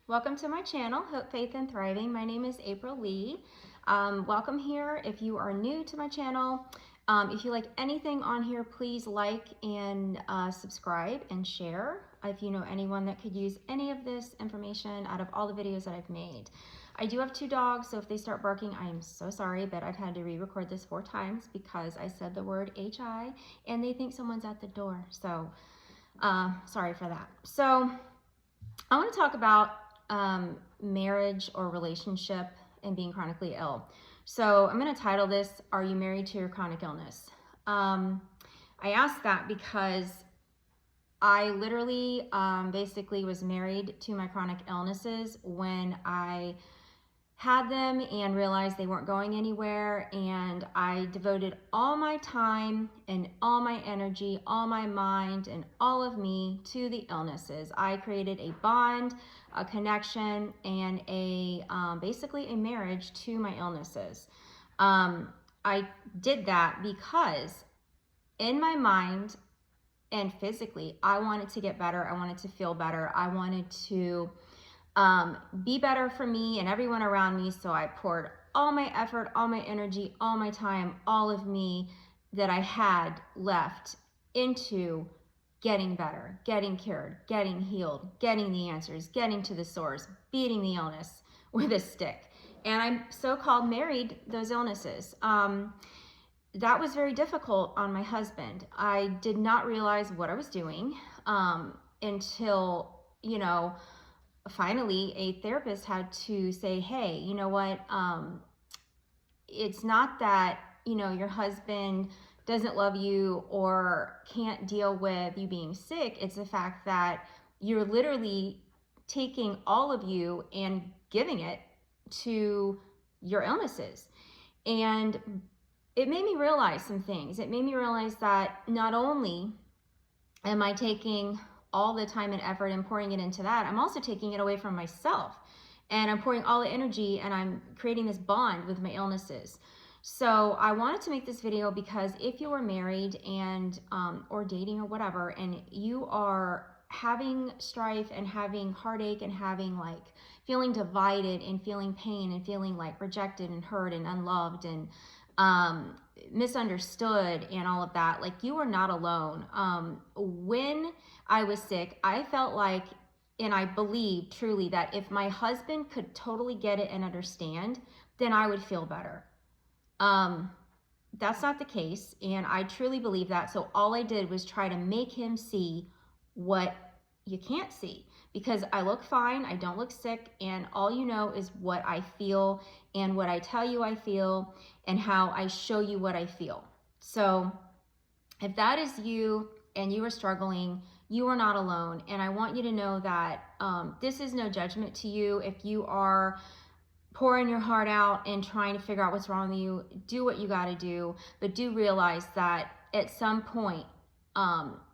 Welcome to my channel, Hope, Faith, and Thriving. My name is April Lee. Welcome here. If you are new to my channel, if you like anything on here, please like and subscribe and share if you know anyone that could use any of this information out of all the videos that I've made. I do have 2 dogs, so if they start barking, I am so sorry, but I've had to re-record this 4 times because I said the word HI and they think someone's at the door. So sorry for that. So I want to talk about marriage or relationship and being chronically ill. So I'm going to title this, Are You Married to Your Chronic Illness? I asked that because I literally basically was married to my chronic illnesses when I had them and realized they weren't going anywhere, and I devoted all my time and all my energy, all my mind and all of me to the illnesses. I created a bond, a connection, and a basically a marriage to my illnesses. I did that because in my mind and physically, I wanted to get better. I wanted to feel better. I wanted to be better for me and everyone around me. So I poured all my effort, all my energy, all my time, all of me that I had left into getting better, getting cured, getting healed, getting the answers, getting to the source, beating the illness with a stick. And I'm so-called married those illnesses. That was very difficult on my husband. I did not realize what I was doing until, finally a therapist had to say, hey, you know what, it's not that, your husband doesn't love you or can't deal with you being sick. It's the fact that you're literally taking all of you and giving it to your illnesses. And it made me realize some things. It made me realize that not only am I taking all the time and effort and pouring it into that, I'm also taking it away from myself. And I'm pouring all the energy and I'm creating this bond with my illnesses. So I wanted to make this video because if you are married and or dating or whatever, and you are having strife and having heartache and having feeling divided and feeling pain and feeling rejected and hurt and unloved and misunderstood and all of that, you are not alone. When I was sick, I felt like, and I believe truly, that if my husband could totally get it and understand, then I would feel better. That's not the case, and I truly believe that. So all I did was try to make him see what you can't see, because I look fine, I don't look sick, and all you know is what I feel and what I tell you I feel and how I show you what I feel. So if that is you and you are struggling, you are not alone. And I want you to know that this is no judgment to you. If you are pouring your heart out and trying to figure out what's wrong with you, do what you got to do, but do realize that at some point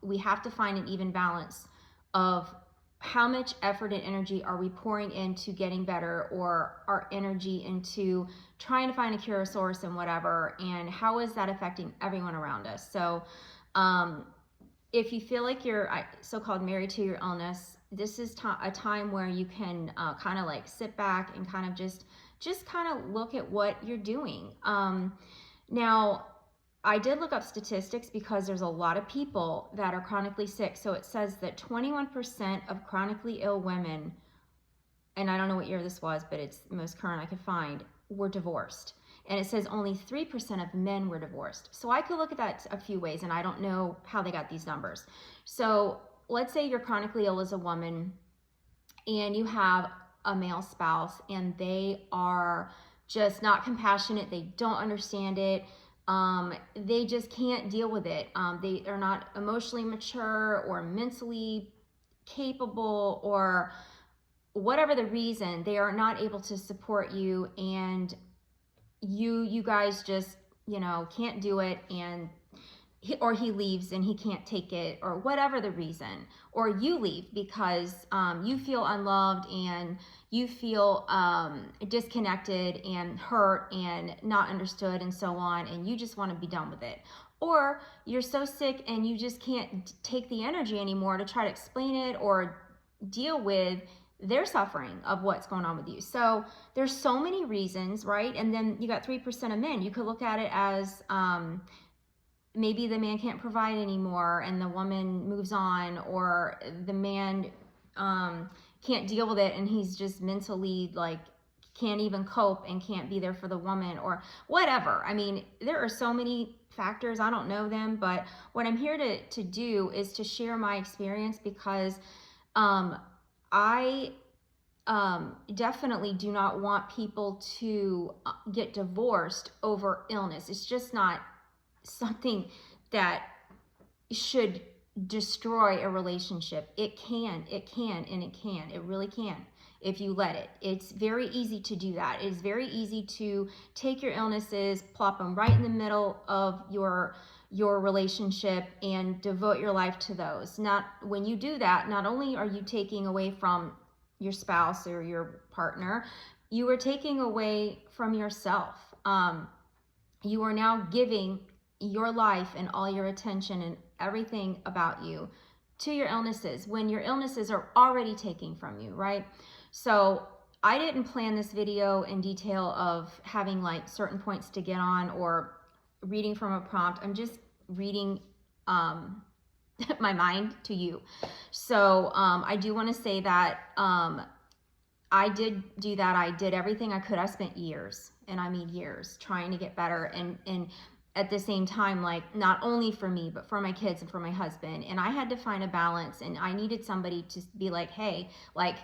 we have to find an even balance of how much effort and energy are we pouring into getting better, or our energy into trying to find a cure, source, and whatever, and how is that affecting everyone around us. So if you feel like you're so-called married to your illness, this is a time where you can kind of sit back and kind of just kind of look at what you're doing. Now, I did look up statistics because there's a lot of people that are chronically sick. So it says that 21% of chronically ill women, and I don't know what year this was, but it's the most current I could find, were divorced. And it says only 3% of men were divorced. So I could look at that a few ways, and I don't know how they got these numbers. So let's say you're chronically ill as a woman and you have a male spouse and they are just not compassionate. They don't understand it. They just can't deal with it. They are not emotionally mature or mentally capable, or whatever the reason, they are not able to support you, and you guys just, can't do it, and he leaves and he can't take it, or whatever the reason, or you leave because you feel unloved and you feel disconnected and hurt and not understood and so on, and you just want to be done with it. Or you're so sick and you just can't take the energy anymore to try to explain it or deal with their suffering of what's going on with you. So there's so many reasons, right? And then you got 3% of men. You could look at it as maybe the man can't provide anymore and the woman moves on, or the man can't deal with it and he's just mentally like can't even cope and can't be there for the woman, or whatever. I mean, there are so many factors. I don't know them, but what I'm here to do is to share my experience, because I definitely do not want people to get divorced over illness. It's just not something that should destroy a relationship. It can, it really can, if you let it. It's very easy to do that. It's very easy to take your illnesses, plop them right in the middle of your relationship and devote your life to those. When you do that, not only are you taking away from your spouse or your partner, you are taking away from yourself. You are now giving your life and all your attention and everything about you to your illnesses, when your illnesses are already taking from you, right? So I didn't plan this video in detail of having like certain points to get on or reading from a prompt. I'm just reading my mind to you. So I do want to say that I did do that. I did everything I could. I spent years, and I mean years, trying to get better, and at the same time, like, not only for me, but for my kids and for my husband. And I had to find a balance, and I needed somebody to be like, hey, like,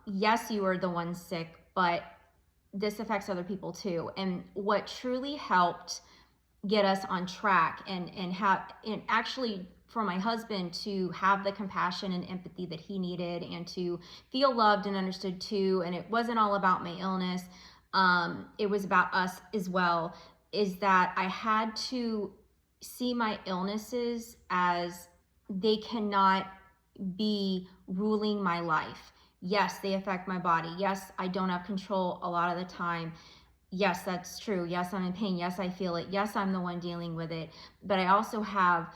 yes, you are the one sick, but this affects other people too. And what truly helped get us on track and actually for my husband to have the compassion and empathy that he needed, and to feel loved and understood too. And it wasn't all about my illness. It was about us as well, is that I had to see my illnesses as they cannot be ruling my life. Yes, they affect my body. Yes, I don't have control a lot of the time. Yes, that's true. Yes, I'm in pain. Yes, I feel it. Yes, I'm the one dealing with it. But I also have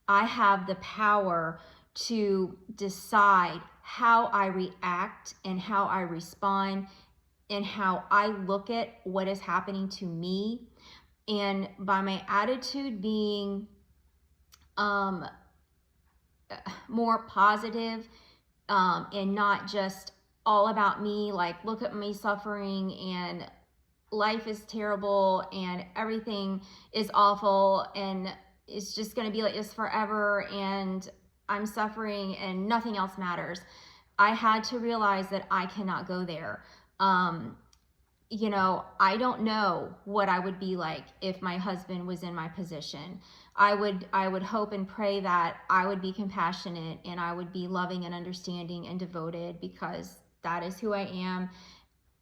the power to decide how I react and how I respond and how I look at what is happening to me. And by my attitude being more positive, and not just all about me, like, look at me suffering and life is terrible and everything is awful and it's just going to be like this forever and I'm suffering and nothing else matters. I had to realize that I cannot go there. You know, I don't know what I would be like if my husband was in my position. I would hope and pray that I would be compassionate and I would be loving and understanding and devoted, because that is who I am.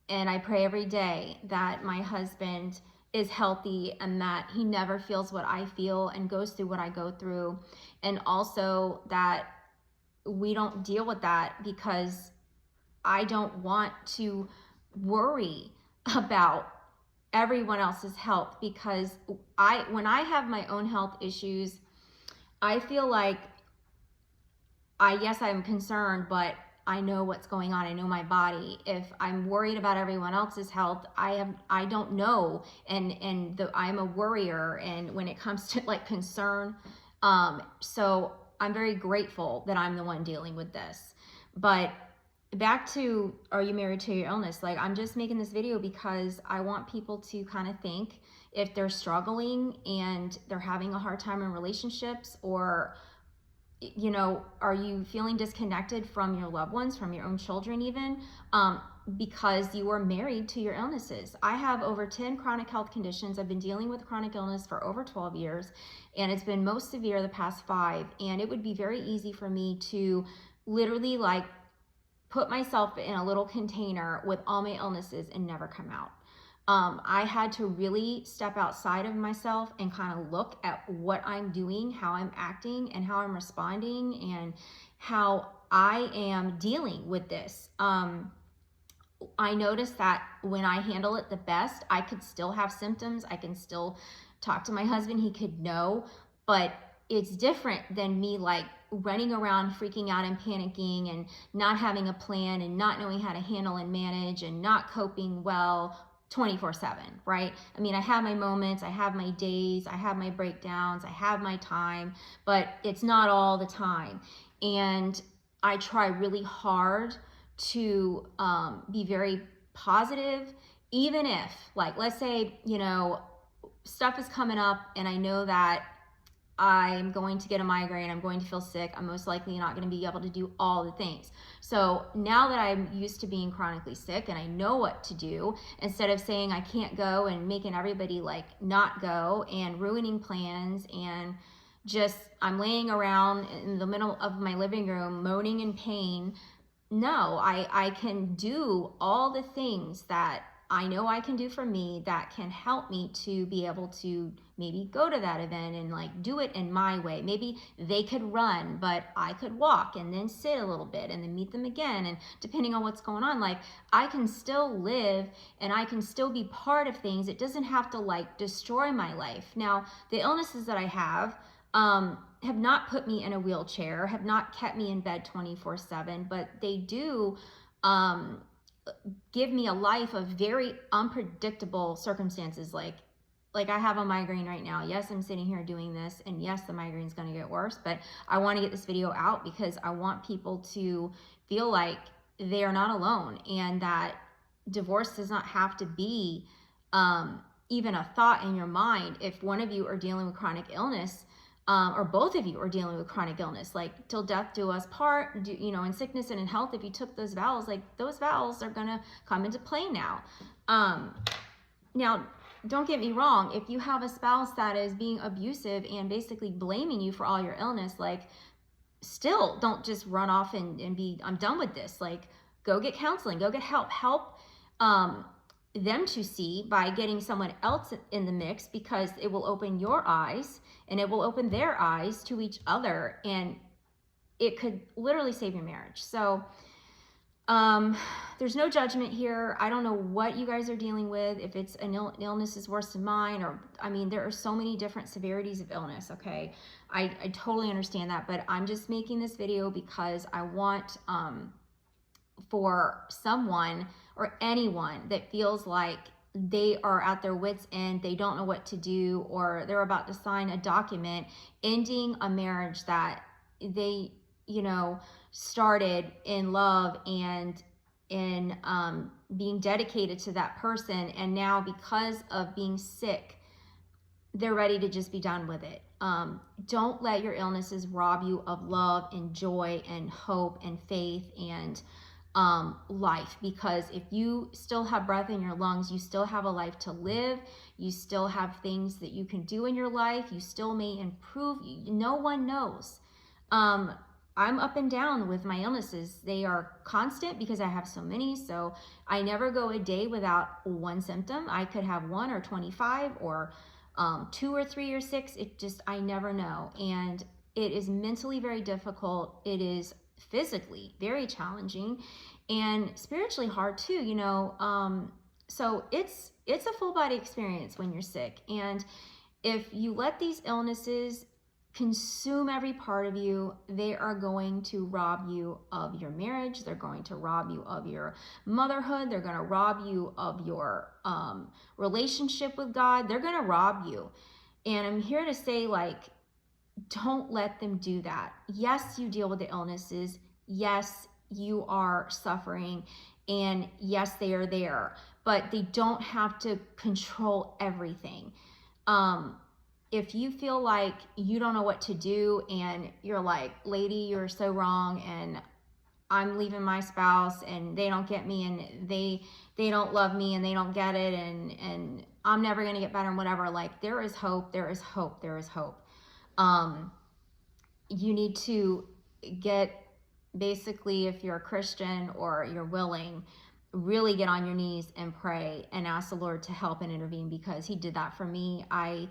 And I pray every day that my husband is healthy and that he never feels what I feel and goes through what I go through. And also that we don't deal with that, because I don't want to worry about everyone else's health, because when I have my own health issues, I feel like yes, I'm concerned, but I know what's going on. I know my body. If I'm worried about everyone else's health, I don't know. And I'm a worrier. And when it comes to like concern, so I'm very grateful that I'm the one dealing with this. But back to, are you married to your illness? Like, I'm just making this video because I want people to kind of think, if they're struggling and they're having a hard time in relationships, or, you know, are you feeling disconnected from your loved ones, from your own children even, because you are married to your illnesses. I have over 10 chronic health conditions. I've been dealing with chronic illness for over 12 years, and it's been most severe the past 5. And it would be very easy for me to literally like put myself in a little container with all my illnesses and never come out. I had to really step outside of myself and kind of look at what I'm doing, how I'm acting, and how I'm responding, and how I am dealing with this. I noticed that when I handle it the best, I could still have symptoms. I can still talk to my husband. He could know, but it's different than me like running around freaking out and panicking and not having a plan and not knowing how to handle and manage and not coping well 24/7, right? I mean, I have my moments, I have my days, I have my breakdowns, I have my time, but it's not all the time. And I try really hard to be very positive, even if, like, let's say, you know, stuff is coming up and I know that I'm going to get a migraine, I'm going to feel sick, I'm most likely not going to be able to do all the things. So now that I'm used to being chronically sick and I know what to do, instead of saying I can't go and making everybody like not go and ruining plans and just I'm laying around in the middle of my living room moaning in pain, no, I can do all the things that I know I can do for me that can help me to be able to maybe go to that event and like do it in my way. Maybe they could run, but I could walk and then sit a little bit and then meet them again. And depending on what's going on, like I can still live and I can still be part of things. It doesn't have to like destroy my life. Now, the illnesses that I have not put me in a wheelchair, have not kept me in bed 24/7, but they do give me a life of very unpredictable circumstances. Like I have a migraine right now. Yes, I'm sitting here doing this, and yes, the migraine is going to get worse, but I want to get this video out because I want people to feel like they are not alone and that divorce does not have to be even a thought in your mind. If one of you are dealing with chronic illness, or both of you are dealing with chronic illness, like till death do us part, you know, in sickness and in health, if you took those vows, like those vows are going to come into play now. Now, don't get me wrong. If you have a spouse that is being abusive and basically blaming you for all your illness, like still don't just run off and be, I'm done with this. Like go get counseling, go get help them to see by getting someone else in the mix, because it will open your eyes and it will open their eyes to each other, and it could literally save your marriage. So there's no judgment here. I don't know what you guys are dealing with, if it's an illness is worse than mine, or I mean, there are so many different severities of illness. Okay, I totally understand that, but I'm just making this video because I want for someone or anyone that feels like they are at their wits' end, they don't know what to do, or they're about to sign a document ending a marriage that they, you know, started in love and in being dedicated to that person, and now because of being sick, they're ready to just be done with it. Don't let your illnesses rob you of love and joy and hope and faith and life, because if you still have breath in your lungs, you still have a life to live, you still have things that you can do in your life, you still may improve. No one knows. I'm up and down with my illnesses. They are constant because I have so many, so I never go a day without one symptom. I could have 1 or 25 or 2 or 3 or 6. It just, I never know. And it is mentally very difficult. It is physically very challenging and spiritually hard too, you know. So it's a full body experience when you're sick. And if you let these illnesses consume every part of you, they are going to rob you of your marriage. They're going to rob you of your motherhood. They're going to rob you of your relationship with God. They're going to rob you. And I'm here to say, like, don't let them do that. Yes, you deal with the illnesses. Yes, you are suffering. And yes, they are there. But they don't have to control everything. If you feel like you don't know what to do and you're like, lady, you're so wrong, and I'm leaving my spouse and they don't get me, and they don't love me and they don't get it, and I'm never going to get better and whatever, like, there is hope, there is hope, there is hope. You need to get, basically, if you're a Christian or you're willing, really get on your knees and pray and ask the Lord to help and intervene, because he did that for me. I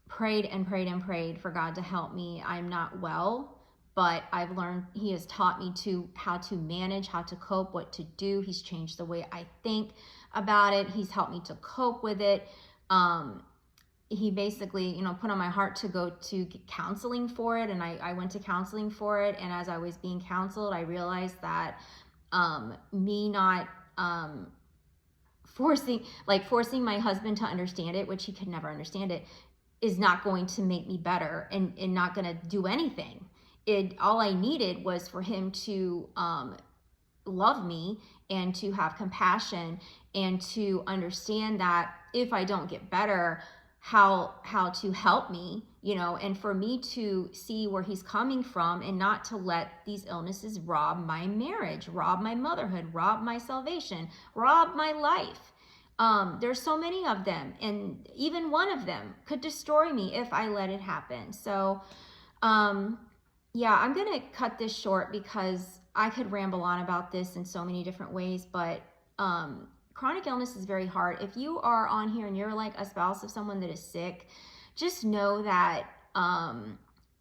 prayed and prayed and prayed for God to help me. I'm not well, but I've learned, he has taught me how to manage, how to cope, what to do. He's changed the way I think about it. He's helped me to cope with it. he basically, you know, put on my heart to go to counseling for it. And I went to counseling for it. And as I was being counseled, I realized that me not forcing my husband to understand it, which he could never understand it, is not going to make me better, and not going to do anything. All I needed was for him to love me and to have compassion and to understand that if I don't get better, how to help me, you know, and for me to see where he's coming from and not to let these illnesses rob my marriage, rob my motherhood, rob my salvation, rob my life. There's so many of them, and even one of them could destroy me if I let it happen. So yeah, I'm gonna cut this short because I could ramble on about this in so many different ways, but chronic illness is very hard. If you are on here and you're like a spouse of someone that is sick, just know that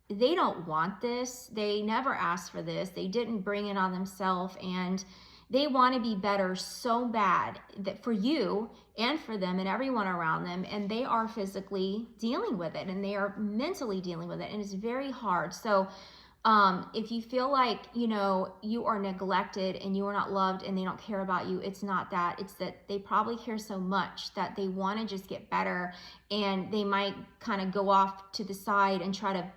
they don't want this. They never asked for this. They didn't bring it on themselves, and they want to be better so bad that for you and for them and everyone around them, and they are physically dealing with it and they are mentally dealing with it, and it's very hard. So if you feel like, you know, you are neglected and you are not loved and they don't care about you, it's not that. It's that they probably care so much that they want to just get better, and they might kind of go off to the side and try to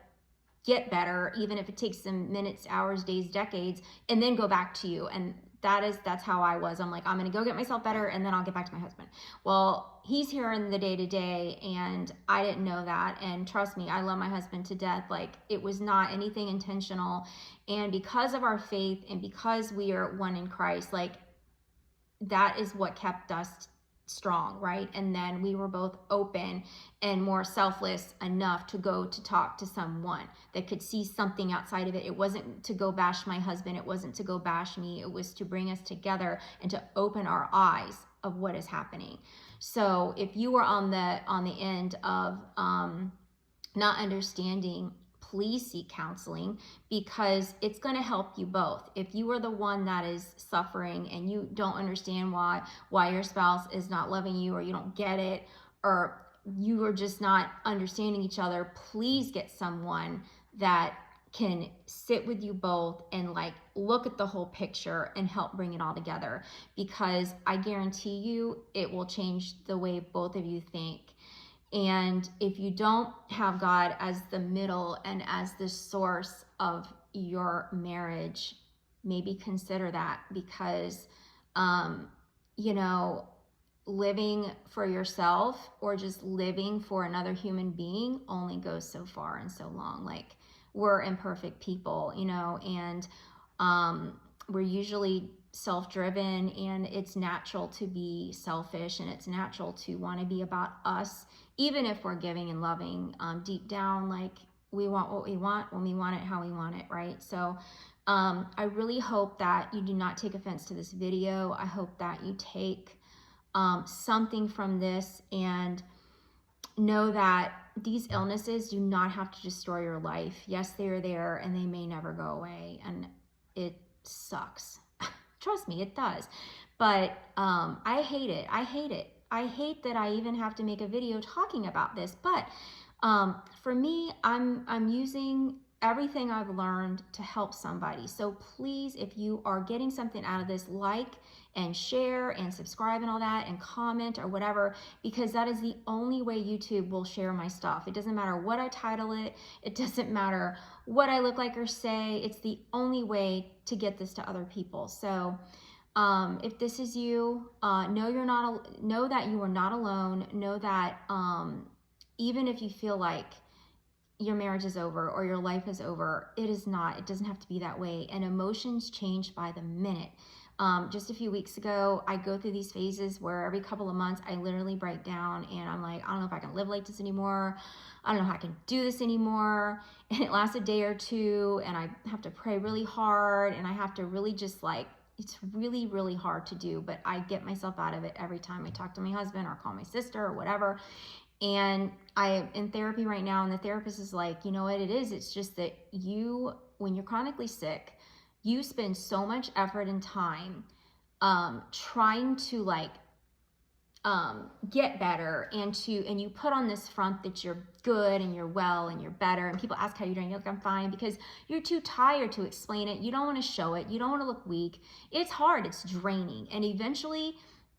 get better, even if it takes them minutes, hours, days, decades, and then go back to you. And that's how I was. I'm like, I'm going to go get myself better and then I'll get back to my husband. Well, he's here in the day to day, and I didn't know that. And trust me, I love my husband to death. Like, it was not anything intentional. And because of our faith and because we are one in Christ, like, that is what kept us strong, right? And then we were both open and more selfless enough to go to talk to someone that could see something outside of it. It wasn't to go bash my husband. It wasn't to go bash me. It was to bring us together and to open our eyes of what is happening. So if you were on the end of not understanding, please seek counseling, because it's going to help you both. If you are the one that is suffering and you don't understand why your spouse is not loving you, or you don't get it, or you are just not understanding each other, please get someone that can sit with you both and like look at the whole picture and help bring it all together, because I guarantee you it will change the way both of you think. And if you don't have God as the middle and as the source of your marriage, maybe consider that, because, you know, living for yourself or just living for another human being only goes so far and so long. Like, we're imperfect people, you know, and we're usually self-driven, and it's natural to be selfish, and it's natural to want to be about us, even if we're giving and loving. Deep down, like, we want what we want when we want it, how we want it, right? So I really hope that you do not take offense to this video. I hope that you take something from this and know that these illnesses do not have to destroy your life. Yes, they are there, and they may never go away, and it sucks. Trust me, it does. But I hate it. I hate that I even have to make a video talking about this. But for me, I'm using everything I've learned to help somebody. So please, if you are getting something out of this, like and share and subscribe and all that, and comment or whatever, because that is the only way YouTube will share my stuff. It doesn't matter what I title it. It doesn't matter what I look like or say. It's the only way to get this to other people. So if this is you, know that you are not alone. Know that even if you feel like your marriage is over or your life is over, it is not. It doesn't have to be that way. And emotions change by the minute. Just a few weeks ago, I go through these phases where every couple of months I literally break down and I'm like, I don't know if I can live like this anymore. I don't know how I can do this anymore. And it lasts a day or two, and I have to pray really hard, and I have to really just like, it's really, really hard to do, but I get myself out of it every time I talk to my husband or call my sister or whatever. And I'm in therapy right now, and the therapist is like, you know what it is? It's just that when you're chronically sick, you spend so much effort and time trying to like get better, and you put on this front that you're good and you're well and you're better, and people ask how you're doing, you're like, I'm fine, because you're too tired to explain it. You don't want to show it. You don't want to look weak. It's hard. It's draining. And eventually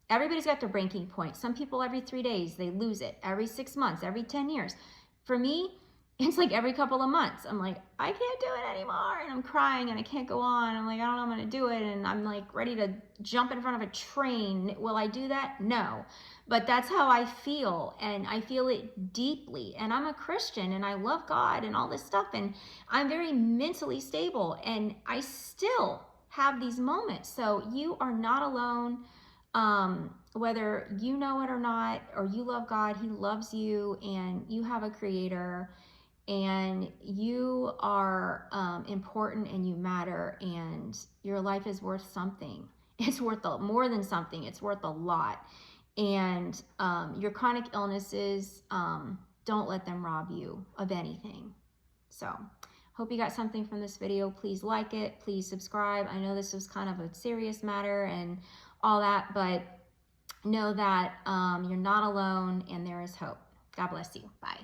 everybody's got their breaking point. Some people every 3 days, they lose it. Every 6 months, every 10 years. For me, it's like every couple of months. I'm like, I can't do it anymore. And I'm crying and I can't go on. I'm like, I don't know, I'm going to do it. And I'm like ready to jump in front of a train. Will I do that? No. But that's how I feel. And I feel it deeply. And I'm a Christian and I love God and all this stuff. And I'm very mentally stable. And I still have these moments. So you are not alone. Whether you know it or not, or you love God, He loves you, and you have a creator, and you are important, and you matter, and your life is worth something. It's worth more than something. It's worth a lot. And your chronic illnesses, don't let them rob you of anything. So hope you got something from this video. Please like it. Please subscribe. I know this was kind of a serious matter and all that, but know that you're not alone and there is hope. God bless you. Bye.